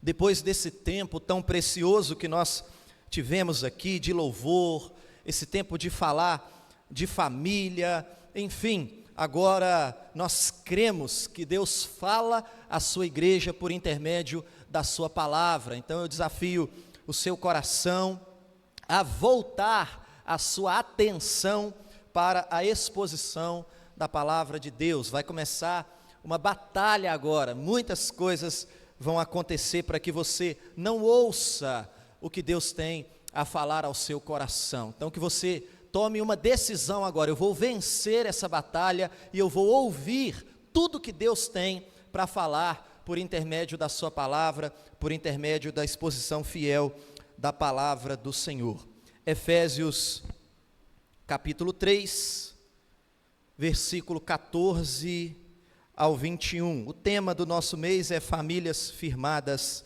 depois desse tempo tão precioso que nós tivemos aqui, de louvor, esse tempo de falar de família, enfim, agora nós cremos que Deus fala à sua igreja por intermédio da sua palavra. Então eu desafio o seu coração a voltar a sua atenção para a exposição da palavra de Deus. Vai começar uma batalha agora, muitas coisas vão acontecer para que você não ouça o que Deus tem a falar ao seu coração. Então que você tome uma decisão agora: eu vou vencer essa batalha e eu vou ouvir tudo que Deus tem para falar por intermédio da sua palavra, por intermédio da exposição fiel da palavra do Senhor. Efésios capítulo 3, versículo 14 ao 21. O tema do nosso mês é famílias firmadas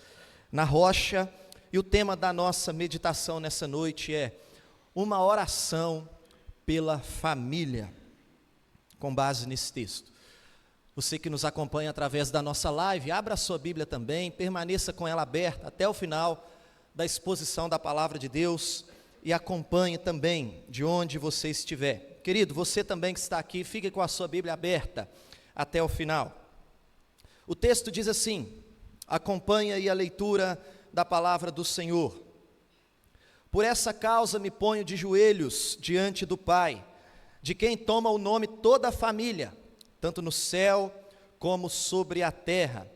na rocha, e o tema da nossa meditação nessa noite é uma oração pela família, com base nesse texto. Você que nos acompanha através da nossa live, abra a sua Bíblia também, permaneça com ela aberta até o final da exposição da palavra de Deus e acompanhe também de onde você estiver. Querido, você também que está aqui, fique com a sua Bíblia aberta até o final. O texto diz assim, acompanha aí a leitura da palavra do Senhor. Por essa causa me ponho de joelhos diante do Pai, de quem toma o nome toda a família, tanto no céu como sobre a terra,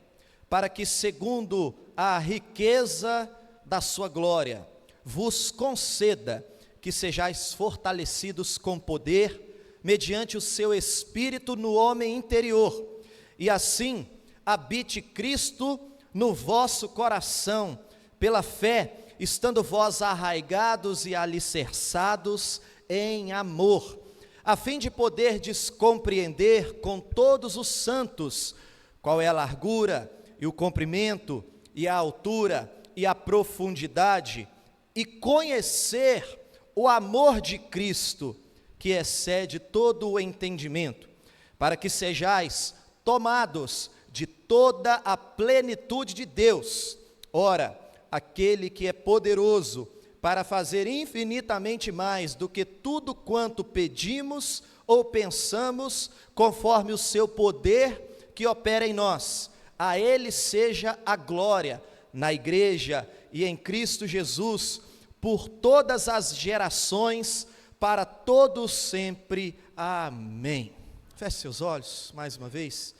para que, segundo a riqueza da sua glória, vos conceda que sejais fortalecidos com poder, mediante o seu Espírito no homem interior, e assim habite Cristo no vosso coração, pela fé, estando vós arraigados e alicerçados em amor, a fim de poderdes compreender com todos os santos qual é a largura e o comprimento e a altura e a profundidade, e conhecer o amor de Cristo, que excede todo o entendimento, para que sejais tomados de toda a plenitude de Deus. Ora, aquele que é poderoso para fazer infinitamente mais do que tudo quanto pedimos ou pensamos, conforme o seu poder que opera em nós, a ele seja a glória na igreja e em Cristo Jesus, por todas as gerações, para todos sempre. Amém. Feche seus olhos mais uma vez.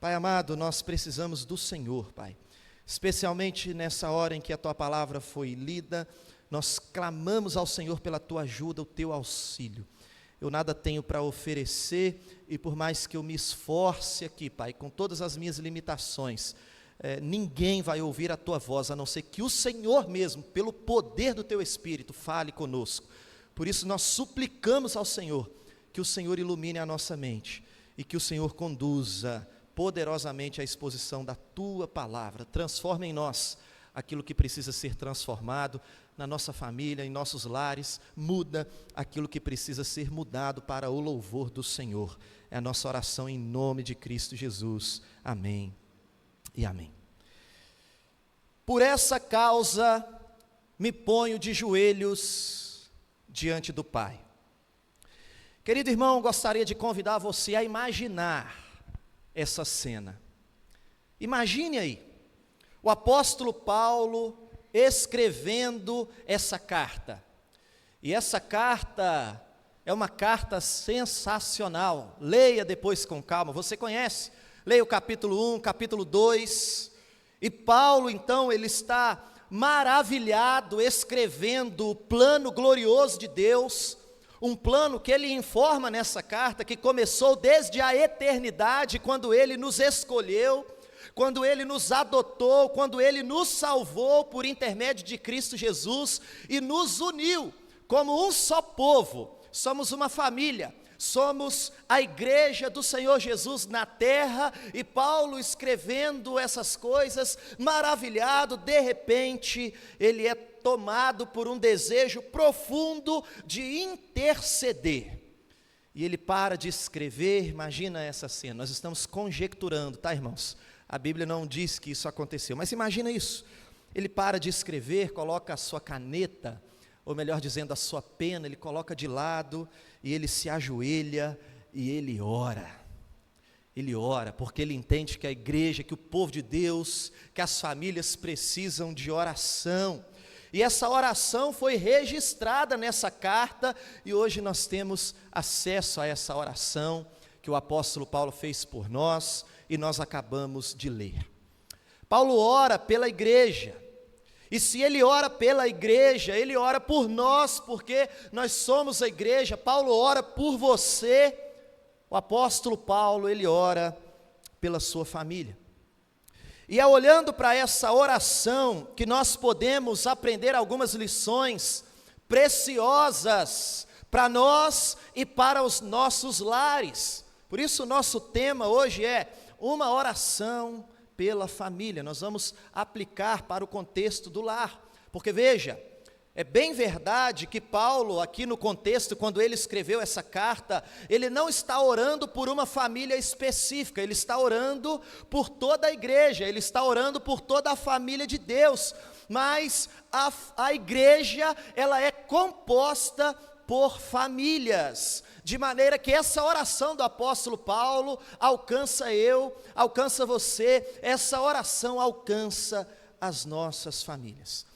Pai amado, nós precisamos do Senhor, Pai, especialmente nessa hora em que a Tua palavra foi lida. Nós clamamos ao Senhor pela Tua ajuda, o Teu auxílio. Eu nada tenho para oferecer, e por mais que eu me esforce aqui, Pai, com todas as minhas limitações, ninguém vai ouvir a Tua voz, a não ser que o Senhor mesmo, pelo poder do Teu Espírito, fale conosco. Por isso nós suplicamos ao Senhor, que o Senhor ilumine a nossa mente, e que o Senhor conduza poderosamente a exposição da Tua palavra. Transforma em nós aquilo que precisa ser transformado, na nossa família, em nossos lares. Muda aquilo que precisa ser mudado para o louvor do Senhor. É a nossa oração em nome de Cristo Jesus. Amém e amém. Por essa causa me ponho de joelhos diante do Pai. Querido irmão, gostaria de convidar você a imaginar essa cena. Imagine aí, o apóstolo Paulo escrevendo essa carta, e essa carta é uma carta sensacional. Leia depois com calma, você conhece, leia o capítulo 1, capítulo 2, e Paulo então, ele está maravilhado, escrevendo o plano glorioso de Deus, um plano que ele informa nessa carta, que começou desde a eternidade, quando ele nos escolheu, quando ele nos adotou, quando ele nos salvou por intermédio de Cristo Jesus, e nos uniu como um só povo. Somos uma família, somos a igreja do Senhor Jesus na terra, e Paulo escrevendo essas coisas, maravilhado, de repente, ele é tomado por um desejo profundo de interceder, e ele para de escrever. Imagina essa cena, nós estamos conjecturando, tá, irmãos? A Bíblia não diz que isso aconteceu, mas imagina isso. Ele para de escrever, coloca a sua caneta, ou melhor dizendo, a sua pena, ele coloca de lado, e ele se ajoelha, e ele ora. Ele ora, porque ele entende que a igreja, que o povo de Deus, que as famílias precisam de oração. E essa oração foi registrada nessa carta, e hoje nós temos acesso a essa oração, que o apóstolo Paulo fez por nós, e nós acabamos de ler. Paulo ora pela igreja, e se ele ora pela igreja, ele ora por nós, porque nós somos a igreja. Paulo ora por você, o apóstolo Paulo, ele ora pela sua família. E é olhando para essa oração que nós podemos aprender algumas lições preciosas para nós e para os nossos lares. Por isso o nosso tema hoje é uma oração pela família. Nós vamos aplicar para o contexto do lar, porque veja, é bem verdade que Paulo, aqui no contexto, quando ele escreveu essa carta, ele não está orando por uma família específica, ele está orando por toda a igreja, ele está orando por toda a família de Deus, mas a igreja, ela é composta por famílias, de maneira que essa oração do apóstolo Paulo alcança eu, alcança você, essa oração alcança as nossas famílias.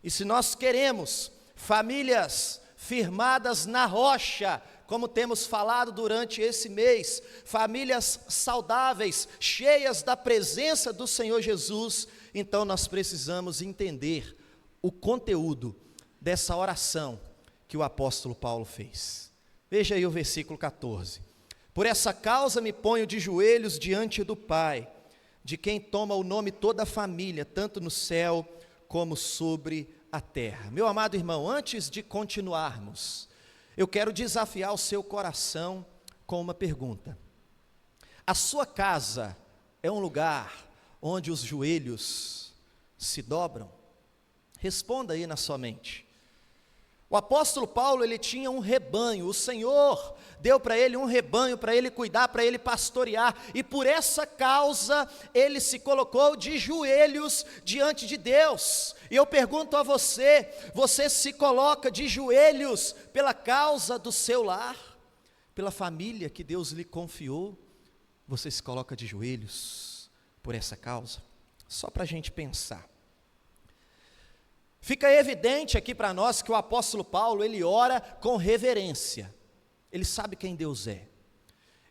E se nós queremos famílias firmadas na rocha, como temos falado durante esse mês, famílias saudáveis, cheias da presença do Senhor Jesus, então nós precisamos entender o conteúdo dessa oração que o apóstolo Paulo fez. Veja aí o versículo 14. Por essa causa me ponho de joelhos diante do Pai, de quem toma o nome toda a família, tanto no céu como sobre a terra. Meu amado irmão, antes de continuarmos, eu quero desafiar o seu coração com uma pergunta. A sua casa é um lugar onde os joelhos se dobram? Responda aí na sua mente. O apóstolo Paulo, ele tinha um rebanho, o Senhor deu para ele um rebanho, para ele cuidar, para ele pastorear, e por essa causa, ele se colocou de joelhos diante de Deus. E eu pergunto a você, você se coloca de joelhos pela causa do seu lar, pela família que Deus lhe confiou? Você se coloca de joelhos por essa causa? Só para a gente pensar. Fica evidente aqui para nós que o apóstolo Paulo, ele ora com reverência, ele sabe quem Deus é,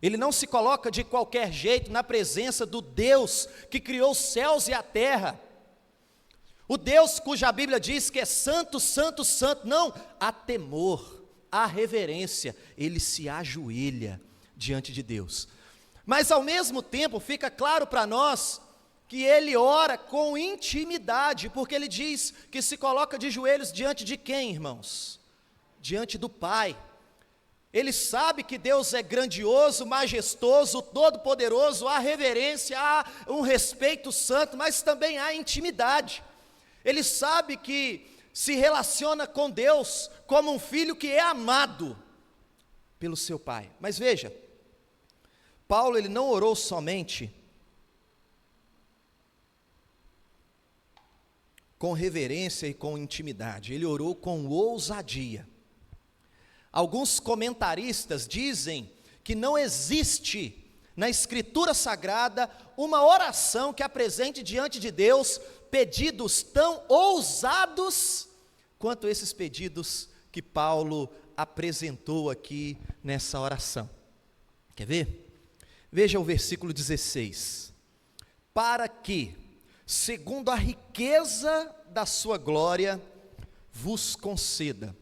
ele não se coloca de qualquer jeito na presença do Deus que criou os céus e a terra, o Deus cuja Bíblia diz que é santo, santo, santo. Não, há temor, há reverência, ele se ajoelha diante de Deus, mas ao mesmo tempo fica claro para nós que ele ora com intimidade, porque ele diz que se coloca de joelhos diante de quem, irmãos? Diante do Pai. Ele sabe que Deus é grandioso, majestoso, todo-poderoso, há reverência, há um respeito santo, mas também há intimidade. Ele sabe que se relaciona com Deus como um filho que é amado pelo seu pai. Mas veja, Paulo, ele não orou somente com reverência e com intimidade, ele orou com ousadia. Alguns comentaristas dizem que não existe na Escritura Sagrada uma oração que apresente diante de Deus pedidos tão ousados quanto esses pedidos que Paulo apresentou aqui nessa oração. Quer ver? Veja o versículo 16. Para que, segundo a riqueza da sua glória, vos conceda.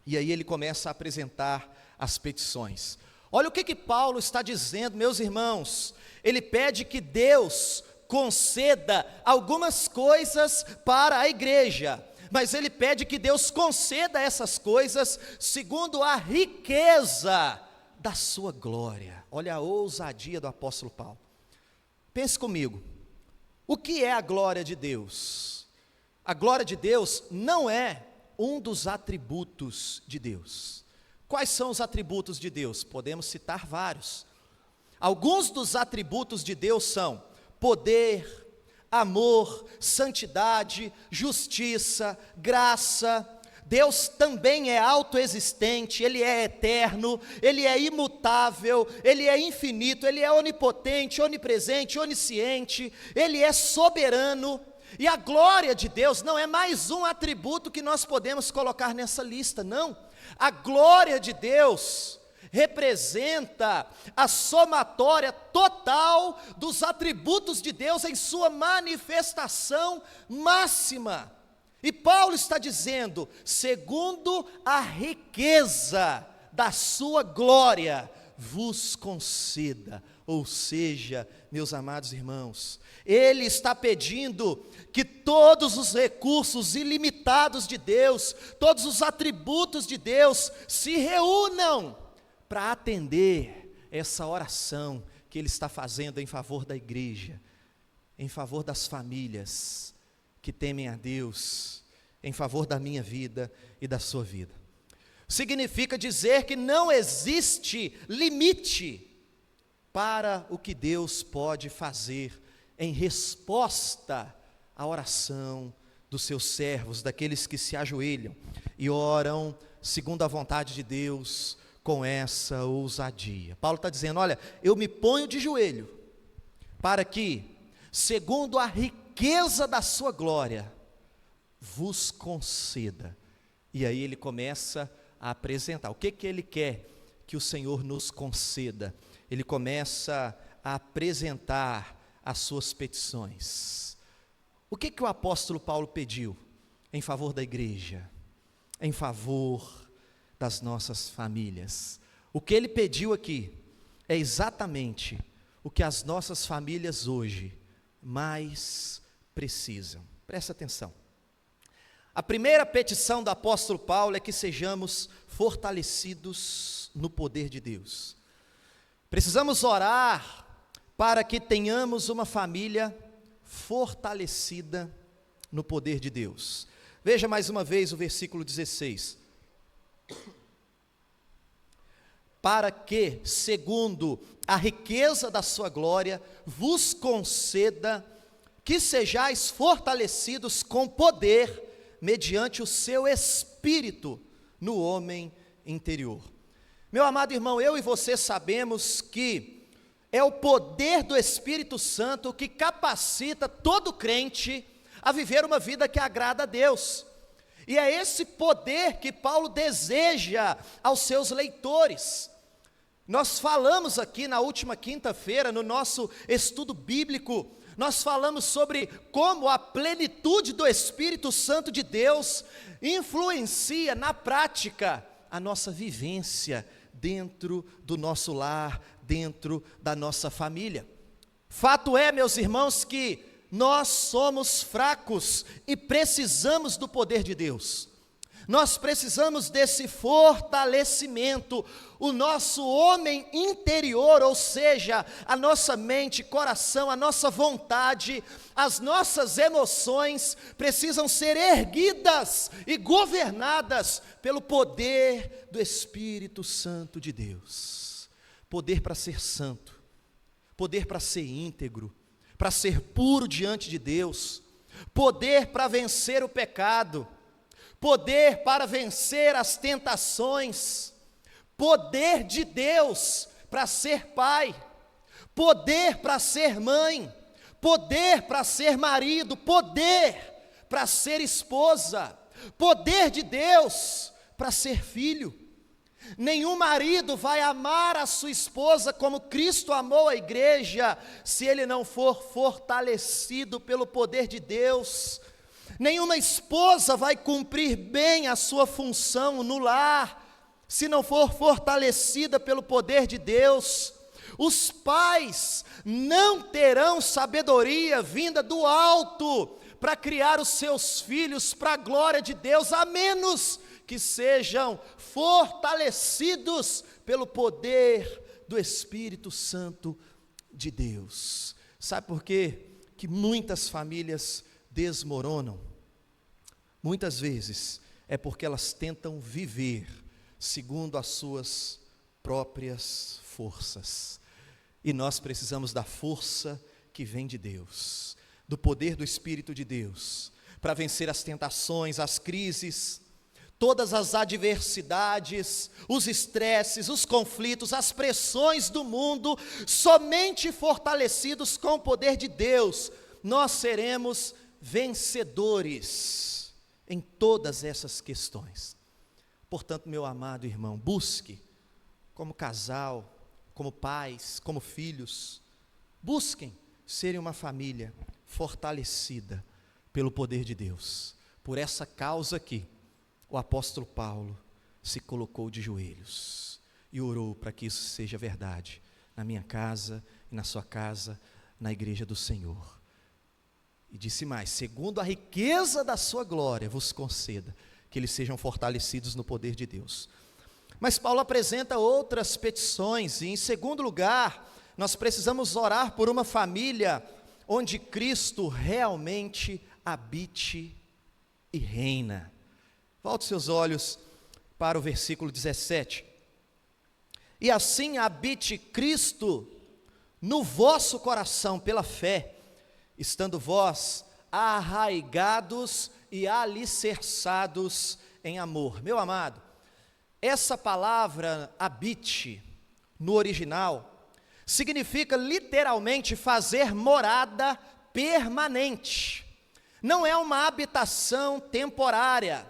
E aí ele começa a apresentar as petições. Olha o que Paulo está dizendo, meus irmãos. Ele pede que Deus conceda algumas coisas para a igreja, mas ele pede que Deus conceda essas coisas segundo a riqueza da sua glória. Olha a ousadia do apóstolo Paulo. Pense comigo. O que é a glória de Deus? A glória de Deus não é um dos atributos de Deus. Quais são os atributos de Deus? Podemos citar vários. Alguns dos atributos de Deus são poder, amor, santidade, justiça, graça. Deus também é autoexistente, Ele é eterno, Ele é imutável, Ele é infinito, Ele é onipotente, onipresente, onisciente, Ele é soberano. E a glória de Deus não é mais um atributo que nós podemos colocar nessa lista, não. A glória de Deus representa a somatória total dos atributos de Deus em sua manifestação máxima. E Paulo está dizendo, segundo a riqueza da sua glória, vos conceda. Ou seja, meus amados irmãos, ele está pedindo que todos os recursos ilimitados de Deus, todos os atributos de Deus se reúnam para atender essa oração que ele está fazendo em favor da igreja, em favor das famílias que temem a Deus, em favor da minha vida e da sua vida. Significa dizer que não existe limite para o que Deus pode fazer em resposta à oração dos seus servos, daqueles que se ajoelham e oram segundo a vontade de Deus, com essa ousadia. Paulo está dizendo, olha, eu me ponho de joelho, para que, segundo a riqueza da sua glória, vos conceda. E aí ele começa a apresentar, o que ele quer que o Senhor nos conceda? Ele começa a apresentar as suas petições. O que o apóstolo Paulo pediu em favor da igreja? Em favor das nossas famílias. O que ele pediu aqui é exatamente o que as nossas famílias hoje mais precisam. Presta atenção. A primeira petição do apóstolo Paulo é que sejamos fortalecidos no poder de Deus. Precisamos orar para que tenhamos uma família fortalecida no poder de Deus. Veja mais uma vez o versículo 16. Para que, segundo a riqueza da sua glória, vos conceda que sejais fortalecidos com poder, mediante o seu espírito no homem interior. Meu amado irmão, eu e você sabemos que é o poder do Espírito Santo que capacita todo crente a viver uma vida que agrada a Deus. E é esse poder que Paulo deseja aos seus leitores. Nós falamos aqui na última quinta-feira, no nosso estudo bíblico, nós falamos sobre como a plenitude do Espírito Santo de Deus influencia na prática a nossa vivência dentro do nosso lar, dentro da nossa família. Fato é, meus irmãos, que nós somos fracos e precisamos do poder de Deus. Nós precisamos desse fortalecimento. O nosso homem interior, ou seja, a nossa mente, coração, a nossa vontade, as nossas emoções precisam ser erguidas e governadas pelo poder do Espírito Santo de Deus. Poder para ser santo, poder para ser íntegro, para ser puro diante de Deus, poder para vencer o pecado, poder para vencer as tentações, poder de Deus para ser pai, poder para ser mãe, poder para ser marido, poder para ser esposa, poder de Deus para ser filho. Nenhum marido vai amar a sua esposa como Cristo amou a igreja, se ele não for fortalecido pelo poder de Deus. Nenhuma esposa vai cumprir bem a sua função no lar, se não for fortalecida pelo poder de Deus. Os pais não terão sabedoria vinda do alto para criar os seus filhos para a glória de Deus, a menos que sejam fortalecidos pelo poder do Espírito Santo de Deus. Sabe por quê? Que muitas famílias desmoronam? Muitas vezes é porque elas tentam viver segundo as suas próprias forças. E nós precisamos da força que vem de Deus, do poder do Espírito de Deus, para vencer as tentações, as crises, todas as adversidades, os estresses, os conflitos, as pressões do mundo. Somente fortalecidos com o poder de Deus, nós seremos vencedores em todas essas questões. Portanto, meu amado irmão, busque, como casal, como pais, como filhos, busquem serem uma família fortalecida pelo poder de Deus. Por essa causa aqui, o apóstolo Paulo se colocou de joelhos e orou para que isso seja verdade na minha casa e na sua casa, na igreja do Senhor. E disse mais: segundo a riqueza da sua glória, vos conceda que eles sejam fortalecidos no poder de Deus. Mas Paulo apresenta outras petições, e em segundo lugar, nós precisamos orar por uma família onde Cristo realmente habite e reina. Volte seus olhos para o versículo 17. E assim habite Cristo no vosso coração pela fé, estando vós arraigados e alicerçados em amor. Meu amado, essa palavra habite, no original, significa literalmente fazer morada permanente. Não é uma habitação temporária.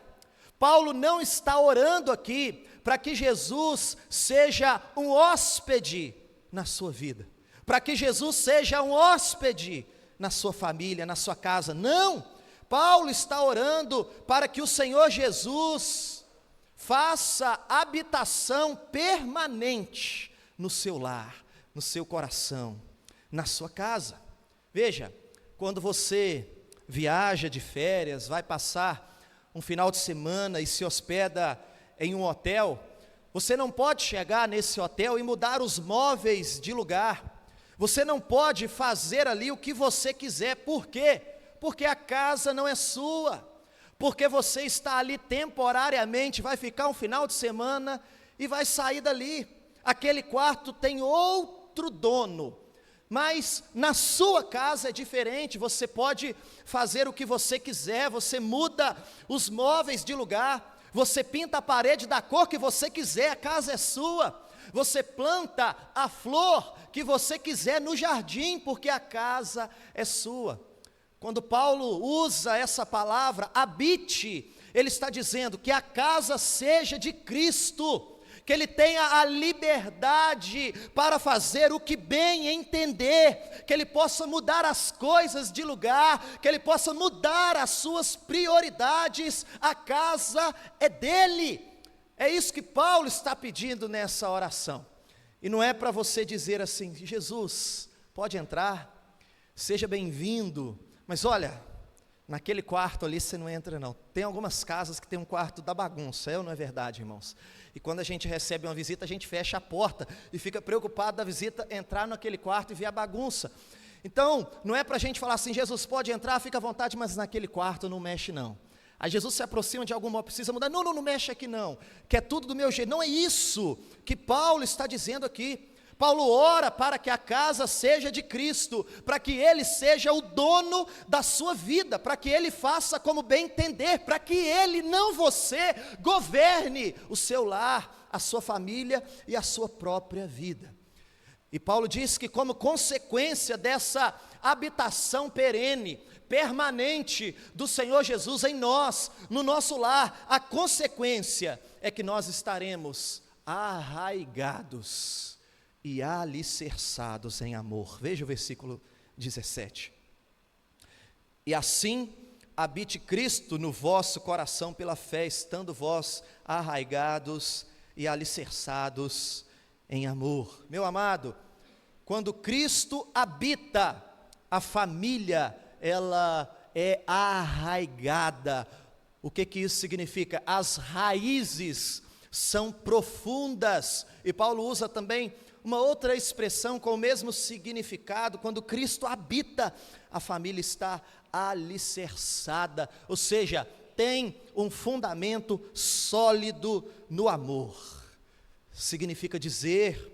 Paulo não está orando aqui para que Jesus seja um hóspede na sua vida, para que Jesus seja um hóspede na sua família, na sua casa. Não, Paulo está orando para que o Senhor Jesus faça habitação permanente no seu lar, no seu coração, na sua casa. Veja, quando você viaja de férias, vai passar um final de semana e se hospeda em um hotel, você não pode chegar nesse hotel e mudar os móveis de lugar. Você não pode fazer ali o que você quiser. Por quê? Porque a casa não é sua. Porque você está ali temporariamente, vai ficar um final de semana e vai sair dali. Aquele quarto tem outro dono. Mas na sua casa é diferente, você pode fazer o que você quiser, você muda os móveis de lugar, você pinta a parede da cor que você quiser, a casa é sua. Você planta a flor que você quiser no jardim, porque a casa é sua. Quando Paulo usa essa palavra, habite, ele está dizendo que a casa seja de Cristo, que ele tenha a liberdade para fazer o que bem entender, que ele possa mudar as coisas de lugar, que ele possa mudar as suas prioridades. A casa é dele. É isso que Paulo está pedindo nessa oração. E não é para você dizer assim: Jesus, pode entrar, seja bem-vindo, mas olha, naquele quarto ali você não entra não. Tem algumas casas que tem um quarto da bagunça, é ou não é verdade, irmãos? E quando a gente recebe uma visita, a gente fecha a porta e fica preocupado da visita entrar naquele quarto e ver a bagunça. Então, não é para a gente falar assim: Jesus, pode entrar, fica à vontade, mas naquele quarto não mexe não. Aí Jesus se aproxima de alguma, precisa mudar, não mexe aqui não, que é tudo do meu jeito. Não é isso que Paulo está dizendo aqui. Paulo ora para que a casa seja de Cristo, para que Ele seja o dono da sua vida, para que Ele faça como bem entender, para que Ele, não você, governe o seu lar, a sua família e a sua própria vida. E Paulo diz que como consequência dessa habitação perene, permanente do Senhor Jesus em nós, no nosso lar, a consequência é que nós estaremos arraigados e alicerçados em amor. Veja o versículo 17. E assim habite Cristo no vosso coração pela fé, estando vós arraigados e alicerçados em amor. Meu amado, quando Cristo habita, a família, ela é arraigada. O que isso significa? As raízes são profundas. E Paulo usa também uma outra expressão com o mesmo significado: quando Cristo habita, a família está alicerçada, ou seja, tem um fundamento sólido no amor. Significa dizer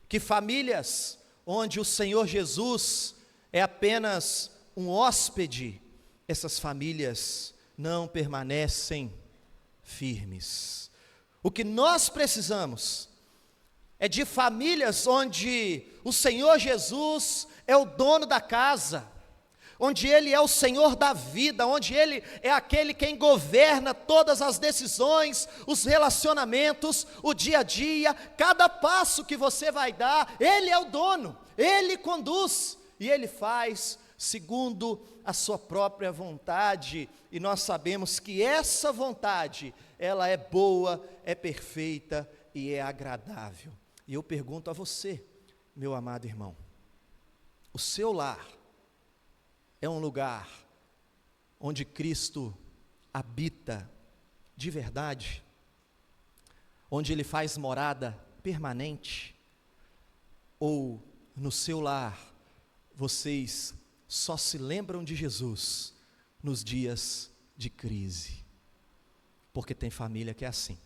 que famílias onde o Senhor Jesus é apenas um hóspede, essas famílias não permanecem firmes. O que nós precisamos é de famílias onde o Senhor Jesus é o dono da casa, onde Ele é o Senhor da vida, onde Ele é aquele quem governa todas as decisões, os relacionamentos, o dia a dia, cada passo que você vai dar, Ele é o dono, Ele conduz e Ele faz segundo a sua própria vontade, e nós sabemos que essa vontade, ela é boa, é perfeita e é agradável. E eu pergunto a você, meu amado irmão, o seu lar é um lugar onde Cristo habita de verdade? Onde Ele faz morada permanente? Ou no seu lar, vocês só se lembram de Jesus nos dias de crise? Porque tem família que é assim.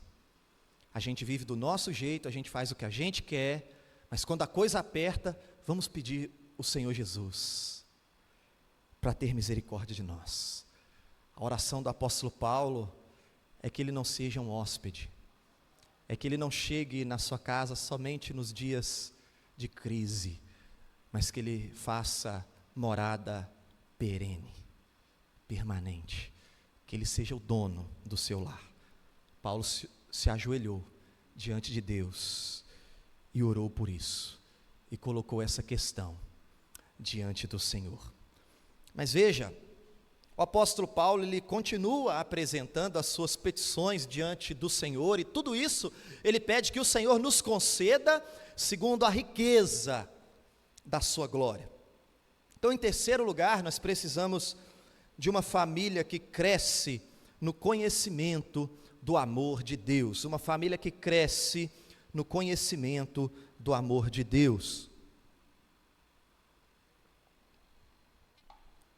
A gente vive do nosso jeito, a gente faz o que a gente quer, mas quando a coisa aperta, vamos pedir o Senhor Jesus para ter misericórdia de nós. A oração do apóstolo Paulo é que ele não seja um hóspede, é que ele não chegue na sua casa somente nos dias de crise, mas que ele faça morada perene, permanente, que ele seja o dono do seu lar. Paulo se ajoelhou diante de Deus e orou por isso, e colocou essa questão diante do Senhor. Mas veja, o apóstolo Paulo, ele continua apresentando as suas petições diante do Senhor, e tudo isso ele pede que o Senhor nos conceda segundo a riqueza da sua glória. Então, em terceiro lugar, nós precisamos de uma família que cresce no conhecimento do amor de Deus, uma família que cresce no conhecimento do amor de Deus.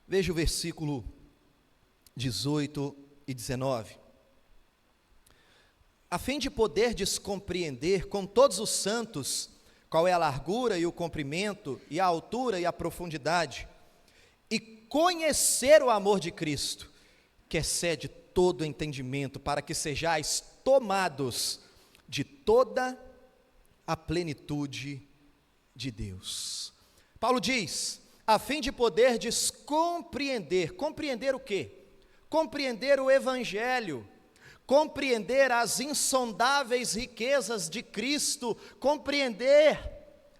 Veja o versículo 18 e 19. A fim de poderdes compreender com todos os santos qual é a largura e o comprimento, e a altura e a profundidade, e conhecer o amor de Cristo, que excede todo entendimento, para que sejais tomados de toda a plenitude de Deus. Paulo diz, a fim de poderdes compreender o quê? Compreender o Evangelho, compreender as insondáveis riquezas de Cristo, compreender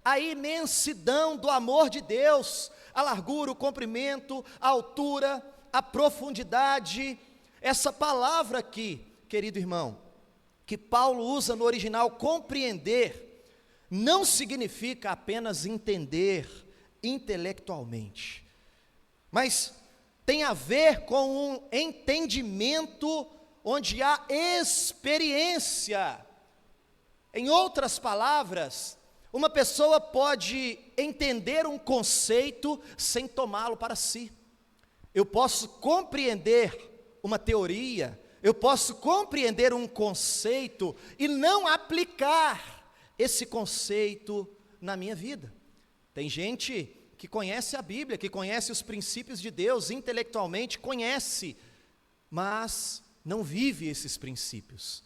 a imensidão do amor de Deus, a largura, o comprimento, a altura, a profundidade. Essa palavra aqui, querido irmão, que Paulo usa no original, compreender, não significa apenas entender intelectualmente, mas tem a ver com um entendimento onde há experiência. Em outras palavras, uma pessoa pode entender um conceito sem tomá-lo para si. Eu posso compreender uma teoria, eu posso compreender um conceito e não aplicar esse conceito na minha vida. Tem gente que conhece a Bíblia, que conhece os princípios de Deus, intelectualmente conhece, mas não vive esses princípios.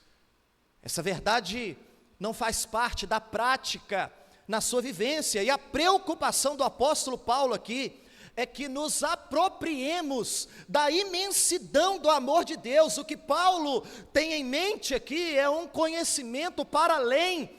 Essa verdade não faz parte da prática na sua vivência, e a preocupação do apóstolo Paulo aqui é que nos apropriemos da imensidão do amor de Deus. O que Paulo tem em mente aqui é um conhecimento para além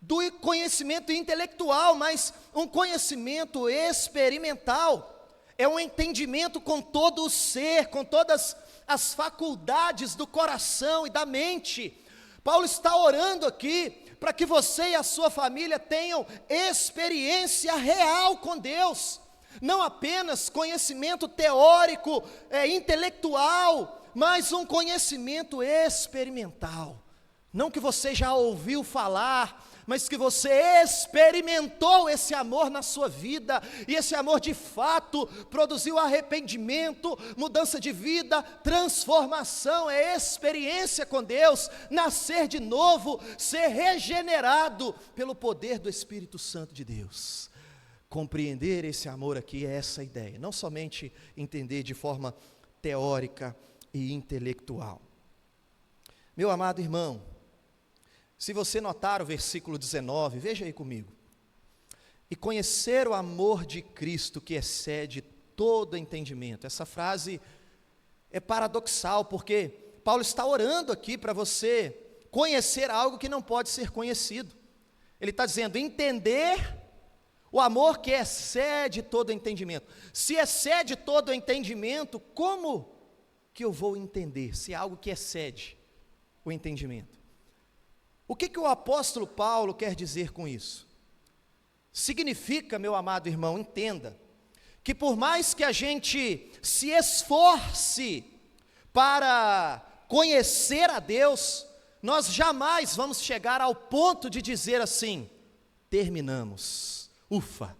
do conhecimento intelectual, mas um conhecimento experimental, é um entendimento com todo o ser, com todas as faculdades do coração e da mente. Paulo está orando aqui para que você e a sua família tenham experiência real com Deus, não apenas conhecimento teórico, intelectual, mas um conhecimento experimental. Não que você já ouviu falar, mas que você experimentou esse amor na sua vida, e esse amor de fato produziu arrependimento, mudança de vida, transformação, é experiência com Deus, nascer de novo, ser regenerado pelo poder do Espírito Santo de Deus. compreender esse amor aqui é essa ideia, não somente entender de forma teórica e intelectual. Meu amado irmão, se você notar o versículo 19, veja aí comigo. E conhecer o amor de Cristo que excede todo entendimento. Essa frase é paradoxal, porque Paulo está orando aqui para você conhecer algo que não pode ser conhecido. Ele está dizendo, entender o amor que excede todo entendimento. Se excede todo entendimento, como que eu vou entender se é algo que excede o entendimento? O que o apóstolo Paulo quer dizer com isso? Significa, meu amado irmão, entenda, que por mais que a gente se esforce para conhecer a Deus, nós jamais vamos chegar ao ponto de dizer assim, terminamos, ufa,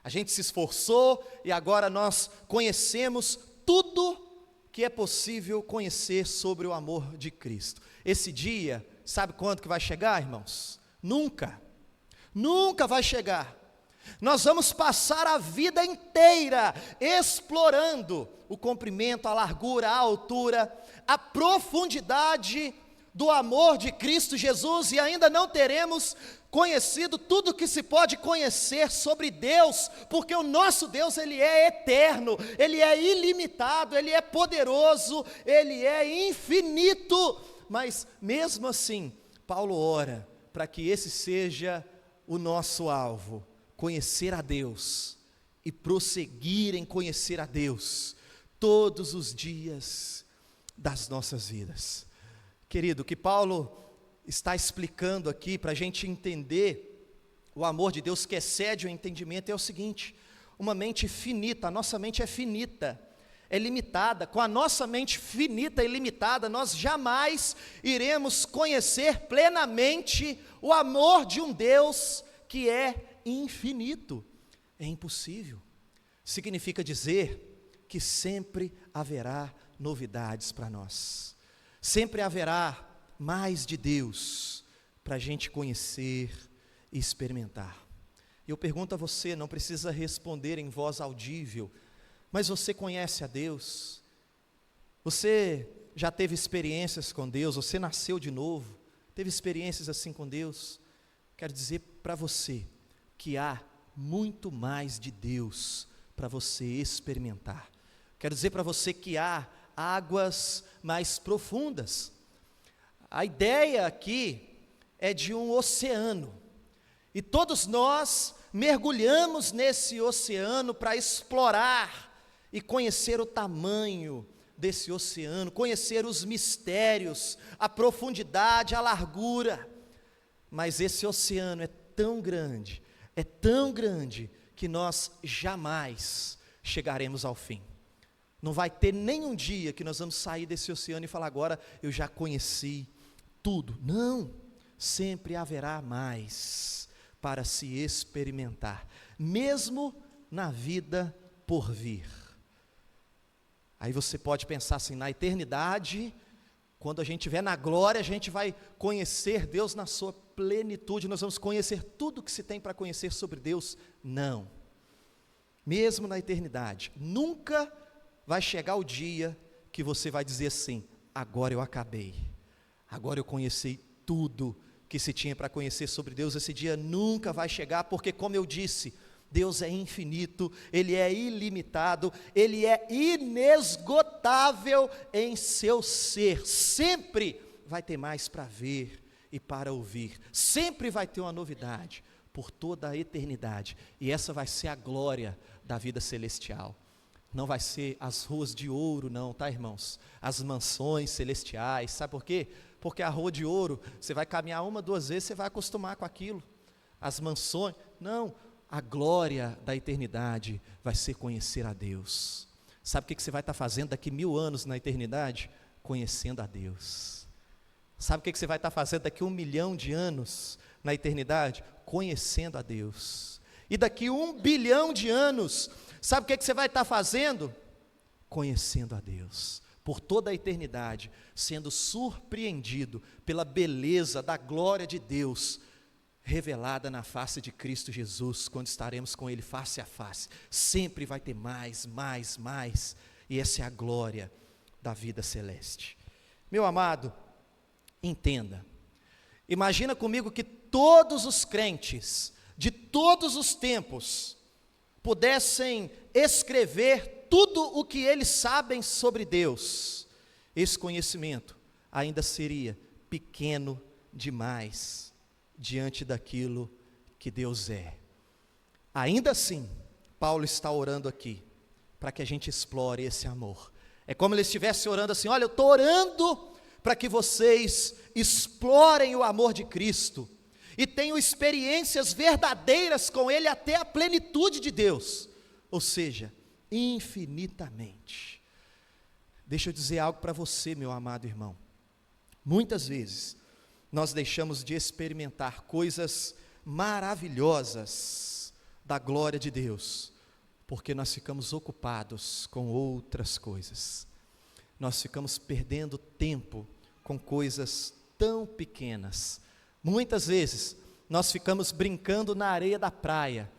a gente se esforçou e agora nós conhecemos tudo que é possível conhecer sobre o amor de Cristo. Esse dia, sabe quando que vai chegar, irmãos? Nunca vai chegar. Nós vamos passar a vida inteira explorando o comprimento, a largura, a altura, a profundidade do amor de Cristo Jesus e ainda não teremos conhecido tudo que se pode conhecer sobre Deus, porque o nosso Deus, Ele é eterno, Ele é ilimitado, Ele é poderoso, Ele é infinito, mas mesmo assim, Paulo ora para que esse seja o nosso alvo, conhecer a Deus e prosseguir em conhecer a Deus todos os dias das nossas vidas. Querido, o que Paulo está explicando aqui para a gente entender o amor de Deus que excede o entendimento é o seguinte: uma mente finita, a nossa mente é finita, é limitada. Com a nossa mente finita e limitada, nós jamais iremos conhecer plenamente o amor de um Deus que é infinito. É impossível. Significa dizer que sempre haverá novidades para nós, sempre haverá mais de Deus para a gente conhecer e experimentar. Eu pergunto a você, não precisa responder em voz audível, mas você conhece a Deus? Você já teve experiências com Deus? Você nasceu de novo? Teve experiências assim com Deus? Quero dizer para você que há muito mais de Deus para você experimentar. Quero dizer para você que há águas mais profundas. A ideia aqui é de um oceano, e todos nós mergulhamos nesse oceano para explorar e conhecer o tamanho desse oceano, conhecer os mistérios, a profundidade, a largura. Mas esse oceano é tão grande, que nós jamais chegaremos ao fim. Não vai ter nenhum dia que nós vamos sair desse oceano e falar, agora eu já conheci tudo. Não, sempre haverá mais para se experimentar, mesmo na vida por vir. Aí você pode pensar assim, na eternidade, quando a gente estiver na glória, a gente vai conhecer Deus na sua plenitude, nós vamos conhecer tudo que se tem para conhecer sobre Deus. Não, mesmo na eternidade, nunca vai chegar o dia que você vai dizer assim, agora eu acabei, agora eu conheci tudo que se tinha para conhecer sobre Deus. Esse dia nunca vai chegar, porque como eu disse, Deus é infinito, Ele é ilimitado, Ele é inesgotável em seu ser, sempre vai ter mais para ver e para ouvir, sempre vai ter uma novidade, por toda a eternidade, e essa vai ser a glória da vida celestial. Não vai ser as ruas de ouro não, tá, irmãos? As mansões celestiais, sabe por quê? Porque a rua de ouro, você vai caminhar uma, duas vezes, você vai acostumar com aquilo. As mansões, não, a glória da eternidade vai ser conhecer a Deus. Sabe o que você vai estar fazendo daqui 1000 anos na eternidade? Conhecendo a Deus. Sabe o que você vai estar fazendo daqui 1 milhão de anos na eternidade? Conhecendo a Deus. E daqui 1 bilhão de anos, sabe o que você vai estar fazendo? Conhecendo a Deus, por toda a eternidade, sendo surpreendido pela beleza da glória de Deus, revelada na face de Cristo Jesus, quando estaremos com Ele face a face. Sempre vai ter mais, mais, mais, e essa é a glória da vida celeste. Meu amado, entenda, imagina comigo que todos os crentes, de todos os tempos, pudessem escrever tudo o que eles sabem sobre Deus. Esse conhecimento ainda seria pequeno demais diante daquilo que Deus é. Ainda assim, Paulo está orando aqui para que a gente explore esse amor. É como ele estivesse orando assim: olha, eu estou orando para que vocês explorem o amor de Cristo e tenham experiências verdadeiras com Ele até a plenitude de Deus, ou seja, infinitamente. Deixa eu dizer algo para você, meu amado irmão. Muitas vezes nós deixamos de experimentar coisas maravilhosas da glória de Deus, porque nós ficamos ocupados com outras coisas. Nós ficamos perdendo tempo com coisas tão pequenas. Muitas vezes nós ficamos brincando na areia da praia,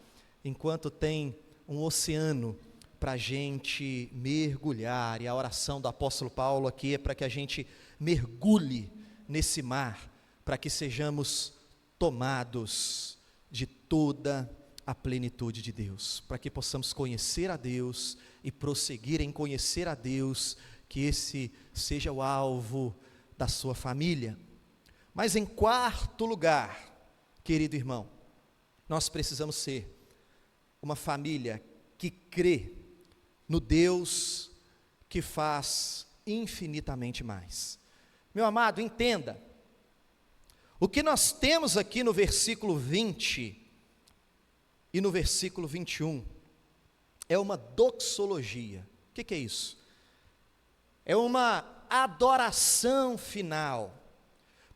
enquanto tem um oceano para a gente mergulhar, e a oração do apóstolo Paulo aqui é para que a gente mergulhe nesse mar, para que sejamos tomados de toda a plenitude de Deus, para que possamos conhecer a Deus e prosseguir em conhecer a Deus, que esse seja o alvo da sua família. Mas em quarto lugar, querido irmão, nós precisamos ser uma família que crê no Deus que faz infinitamente mais. Meu amado, entenda, o que nós temos aqui no versículo 20 e no versículo 21 é uma doxologia. O que é isso? É uma adoração final.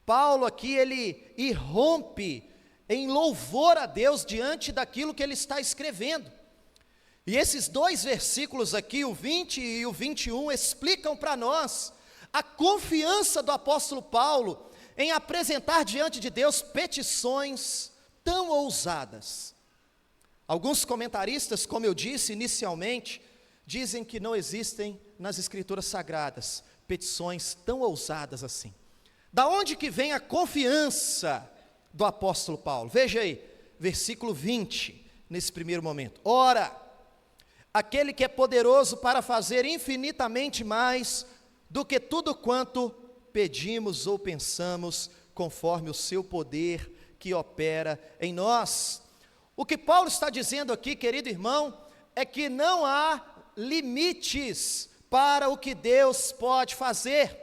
Paulo aqui, ele irrompe em louvor a Deus diante daquilo que ele está escrevendo. E esses dois versículos aqui, o 20 e o 21, explicam para nós a confiança do apóstolo Paulo em apresentar diante de Deus petições tão ousadas. Alguns comentaristas, como eu disse inicialmente, dizem que não existem nas Escrituras Sagradas petições tão ousadas assim. Da onde que vem a confiança do apóstolo Paulo? Veja aí, versículo 20, nesse primeiro momento. Ora, aquele que é poderoso para fazer infinitamente mais do que tudo quanto pedimos ou pensamos, conforme o seu poder que opera em nós. O que Paulo está dizendo aqui, querido irmão, é que não há limites para o que Deus pode fazer.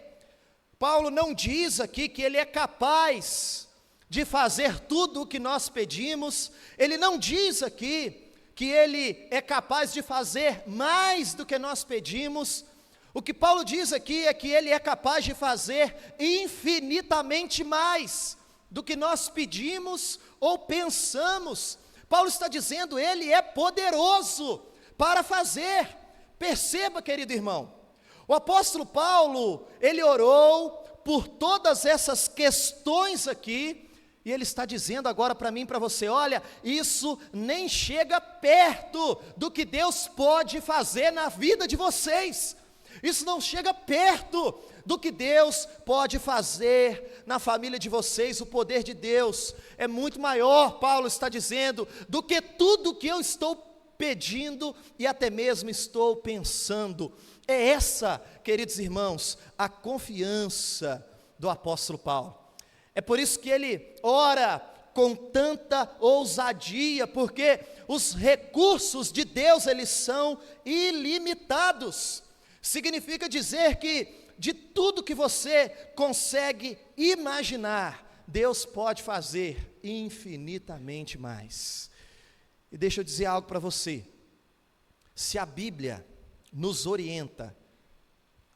Paulo não diz aqui que ele é capaz de fazer tudo o que nós pedimos, ele não diz aqui que ele é capaz de fazer mais do que nós pedimos. O que Paulo diz aqui é que ele é capaz de fazer infinitamente mais do que nós pedimos ou pensamos. Paulo está dizendo, ele é poderoso para fazer. Perceba, querido irmão, o apóstolo Paulo, ele orou por todas essas questões aqui, e ele está dizendo agora para mim e para você: olha, isso nem chega perto do que Deus pode fazer na vida de vocês. Isso não chega perto do que Deus pode fazer na família de vocês. O poder de Deus é muito maior, Paulo está dizendo, do que tudo que eu estou pedindo e até mesmo estou pensando. É essa, queridos irmãos, a confiança do apóstolo Paulo. É por isso que ele ora com tanta ousadia, porque os recursos de Deus, eles são ilimitados. Significa dizer que de tudo que você consegue imaginar, Deus pode fazer infinitamente mais. E deixa eu dizer algo para você: se a Bíblia nos orienta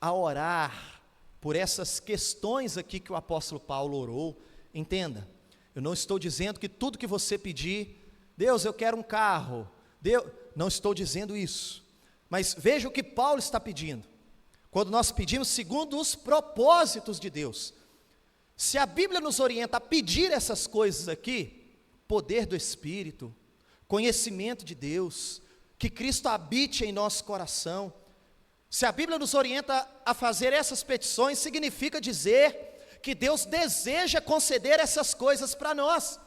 a orar por essas questões aqui que o apóstolo Paulo orou, entenda, eu não estou dizendo que tudo que você pedir, Deus, eu quero um carro, Deus, não estou dizendo isso, mas veja o que Paulo está pedindo, quando nós pedimos segundo os propósitos de Deus. Se a Bíblia nos orienta a pedir essas coisas aqui, poder do Espírito, conhecimento de Deus, que Cristo habite em nosso coração. Se a Bíblia nos orienta a fazer essas petições, significa dizer que Deus deseja conceder essas coisas para nós.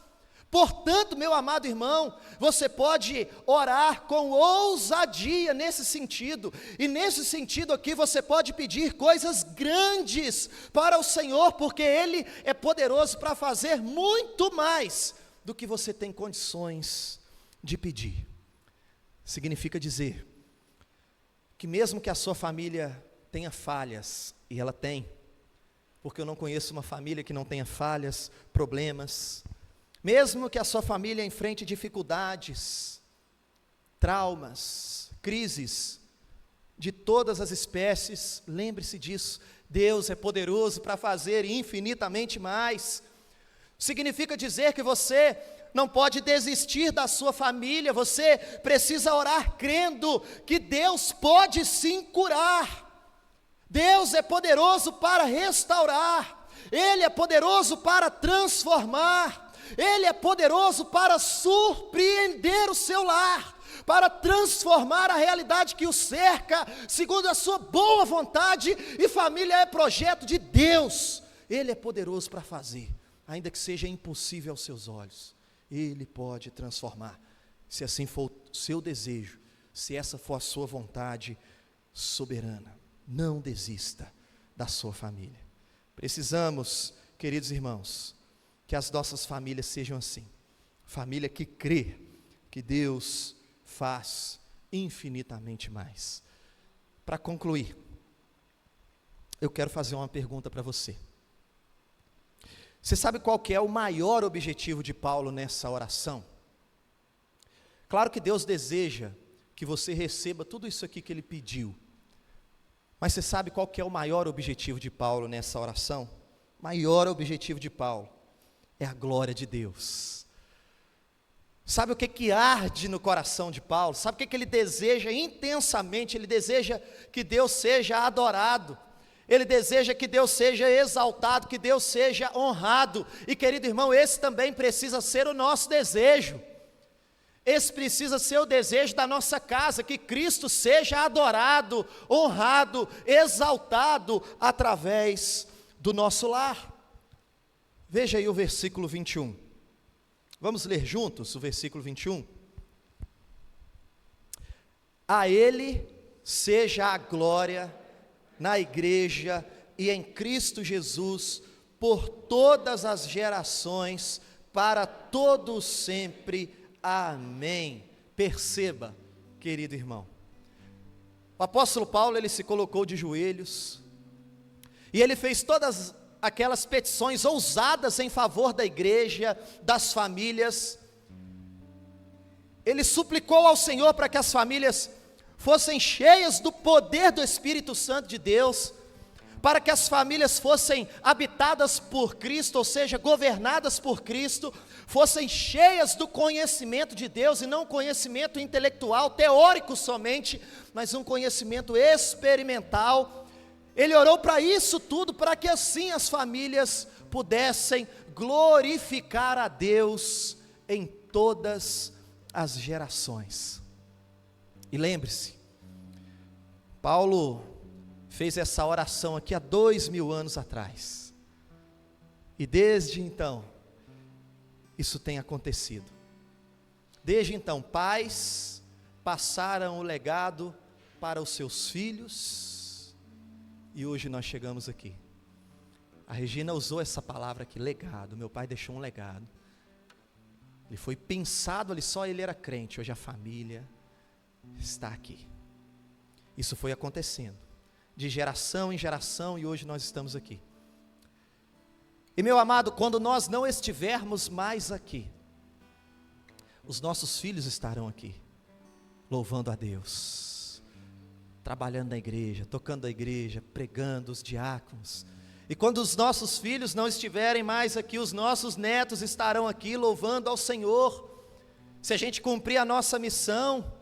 Portanto, meu amado irmão, você pode orar com ousadia nesse sentido, e nesse sentido aqui você pode pedir coisas grandes para o Senhor, porque Ele é poderoso para fazer muito mais do que você tem condições de pedir. Significa dizer que mesmo que a sua família tenha falhas, e ela tem, porque eu não conheço uma família que não tenha falhas, problemas, mesmo que a sua família enfrente dificuldades, traumas, crises, de todas as espécies, lembre-se disso, Deus é poderoso para fazer infinitamente mais. Significa dizer que você não pode desistir da sua família, você precisa orar crendo que Deus pode sim curar. Deus é poderoso para restaurar, Ele é poderoso para transformar, Ele é poderoso para surpreender o seu lar, para transformar a realidade que o cerca, segundo a sua boa vontade, e família é projeto de Deus. Ele é poderoso para fazer, ainda que seja impossível aos seus olhos, Ele pode transformar, se assim for o seu desejo, se essa for a sua vontade soberana. Não desista da sua família. Precisamos, queridos irmãos, que as nossas famílias sejam assim, família que crê que Deus faz infinitamente mais. Para concluir, eu quero fazer uma pergunta para você. Você sabe qual que é o maior objetivo de Paulo nessa oração? Claro que Deus deseja que você receba tudo isso aqui que ele pediu, mas você sabe qual que é o maior objetivo de Paulo nessa oração? O maior objetivo de Paulo é a glória de Deus. Sabe o que arde no coração de Paulo? Sabe o que ele deseja intensamente? Ele deseja que Deus seja adorado, ele deseja que Deus seja exaltado, que Deus seja honrado. E querido irmão, esse também precisa ser o nosso desejo. Esse precisa ser o desejo da nossa casa, que Cristo seja adorado, honrado, exaltado através do nosso lar. Veja aí o versículo 21, vamos ler juntos o versículo 21. A Ele seja a glória na igreja e em Cristo Jesus, por todas as gerações, para todos sempre. Amém. Perceba, querido irmão, o apóstolo Paulo, ele se colocou de joelhos, e ele fez todas aquelas petições ousadas em favor da igreja, das famílias. Ele suplicou ao Senhor para que as famílias fossem cheias do poder do Espírito Santo de Deus, para que as famílias fossem habitadas por Cristo, ou seja, governadas por Cristo, fossem cheias do conhecimento de Deus, e não um conhecimento intelectual, teórico somente, mas um conhecimento experimental. Ele orou para isso tudo, para que assim as famílias pudessem glorificar a Deus em todas as gerações. E lembre-se, Paulo fez essa oração aqui há 2000 anos atrás, e desde então, isso tem acontecido. Desde então, pais passaram o legado para os seus filhos, e hoje nós chegamos aqui. A Regina usou essa palavra aqui, legado. Meu pai deixou um legado, ele foi pensado ali, só ele era crente, hoje a família está aqui. Isso foi acontecendo, de geração em geração, e hoje nós estamos aqui. E meu amado, quando nós não estivermos mais aqui, os nossos filhos estarão aqui, louvando a Deus, trabalhando na igreja, tocando a igreja, pregando, os diáconos. E quando os nossos filhos não estiverem mais aqui, os nossos netos estarão aqui, louvando ao Senhor. Se a gente cumprir a nossa missão,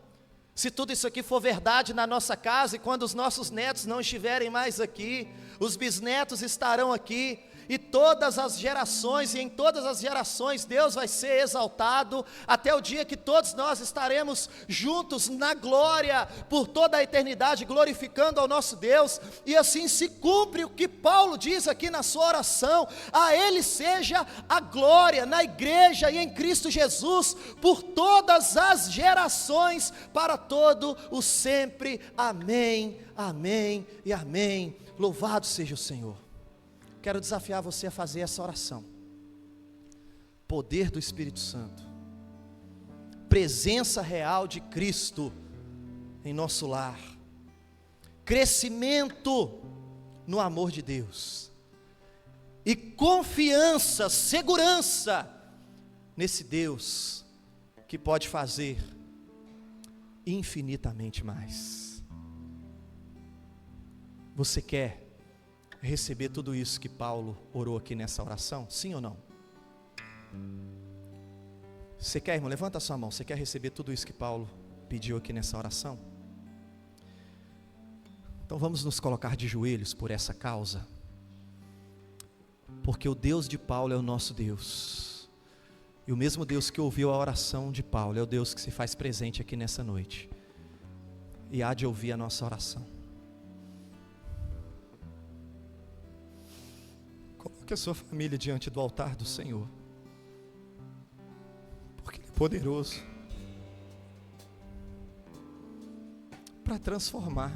se tudo isso aqui for verdade na nossa casa, e quando os nossos netos não estiverem mais aqui, os bisnetos estarão aqui, e todas as gerações, e em todas as gerações Deus vai ser exaltado, até o dia que todos nós estaremos juntos na glória, por toda a eternidade, glorificando ao nosso Deus, e assim se cumpre o que Paulo diz aqui na sua oração: a Ele seja a glória na igreja e em Cristo Jesus, por todas as gerações, para todo o sempre, amém, amém e amém, louvado seja o Senhor. Quero desafiar você a fazer essa oração. Poder do Espírito Santo, presença real de Cristo em nosso lar, crescimento no amor de Deus, e confiança, segurança nesse Deus que pode fazer infinitamente mais. Você quer receber tudo isso que Paulo orou aqui nessa oração? Sim ou não? Você quer, irmão? Levanta a sua mão. Você quer receber tudo isso que Paulo pediu aqui nessa oração? Então vamos nos colocar de joelhos por essa causa, porque o Deus de Paulo é o nosso Deus, e o mesmo Deus que ouviu a oração de Paulo é o Deus que se faz presente aqui nessa noite, e há de ouvir a nossa oração. Coloque a sua família diante do altar do Senhor, porque Ele é poderoso para transformar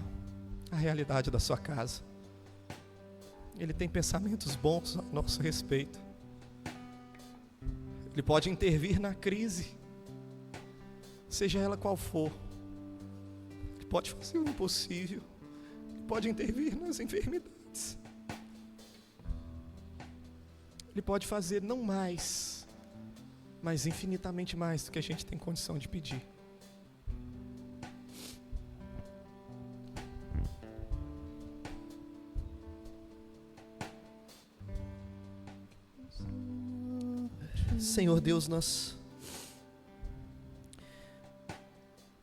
a realidade da sua casa. Ele tem pensamentos bons a nosso respeito. Ele pode intervir na crise, seja ela qual for. Ele pode fazer o impossível. Ele pode intervir nas enfermidades. Ele pode fazer não mais, mas infinitamente mais do que a gente tem condição de pedir. Senhor Deus, nós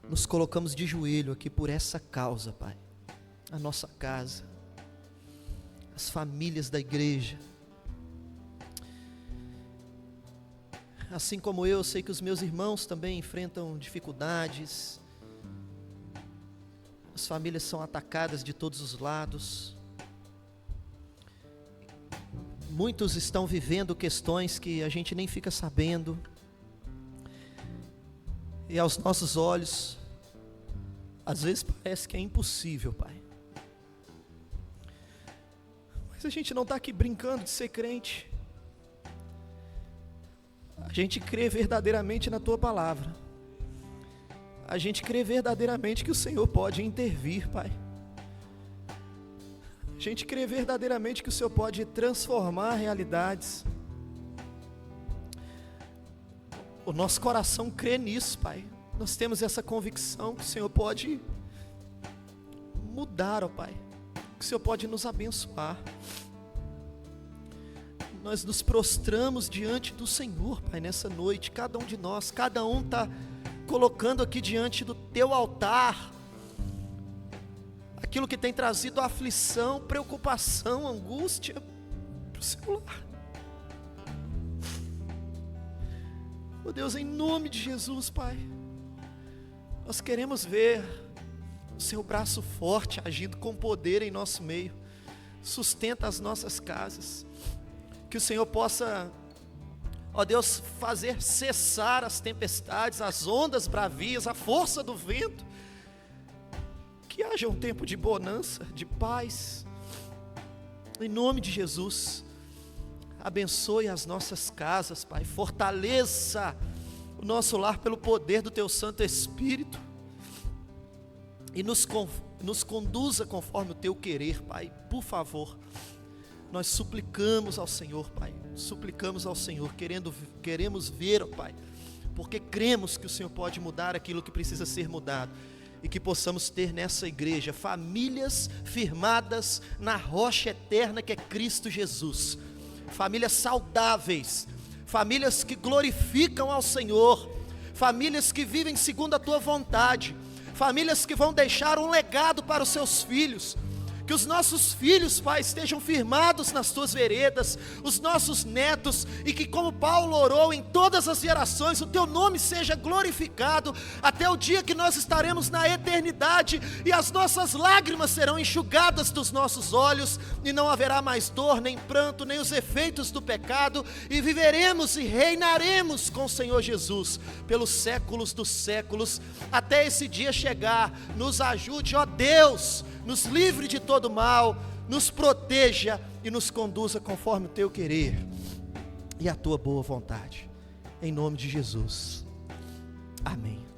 nos colocamos de joelho aqui por essa causa, Pai. A nossa casa, as famílias da igreja. Assim como eu sei que os meus irmãos também enfrentam dificuldades. As famílias são atacadas de todos os lados. Muitos estão vivendo questões que a gente nem fica sabendo. E aos nossos olhos, às vezes parece que é impossível, Pai. Mas a gente não está aqui brincando de ser crente. A gente crê verdadeiramente na Tua palavra. A gente crê verdadeiramente que o Senhor pode intervir, Pai. A gente crê verdadeiramente que o Senhor pode transformar realidades. O nosso coração crê nisso, Pai. Nós temos essa convicção que o Senhor pode mudar, ó Pai. Que o Senhor pode nos abençoar. Nós nos prostramos diante do Senhor, Pai, nessa noite. Cada um de nós, cada um está colocando aqui diante do Teu altar aquilo que tem trazido aflição, preocupação, angústia para o seu lar. Oh Deus, em nome de Jesus, Pai, nós queremos ver o Seu braço forte agindo com poder em nosso meio. Sustenta as nossas casas. Que o Senhor possa, ó Deus, fazer cessar as tempestades, as ondas bravias, a força do vento. Que haja um tempo de bonança, de paz. Em nome de Jesus, abençoe as nossas casas, Pai. Fortaleça o nosso lar pelo poder do Teu Santo Espírito. E nos conduza conforme o Teu querer, Pai. Por favor, nós suplicamos ao Senhor, Pai. Suplicamos ao Senhor, queremos ver, ó Pai. Porque cremos que o Senhor pode mudar aquilo que precisa ser mudado. E que possamos ter nessa igreja famílias firmadas na rocha eterna que é Cristo Jesus. Famílias saudáveis, famílias que glorificam ao Senhor, famílias que vivem segundo a Tua vontade, famílias que vão deixar um legado para os seus filhos, que os nossos filhos, Pai, estejam firmados nas tuas veredas, os nossos netos, e que, como Paulo orou, em todas as gerações o teu nome seja glorificado, até o dia que nós estaremos na eternidade, e as nossas lágrimas serão enxugadas dos nossos olhos, e não haverá mais dor, nem pranto, nem os efeitos do pecado, e viveremos e reinaremos com o Senhor Jesus, pelos séculos dos séculos, até esse dia chegar. Nos ajude, ó Deus, nos livre de todo mal, nos proteja e nos conduza conforme o teu querer e a tua boa vontade, em nome de Jesus, amém.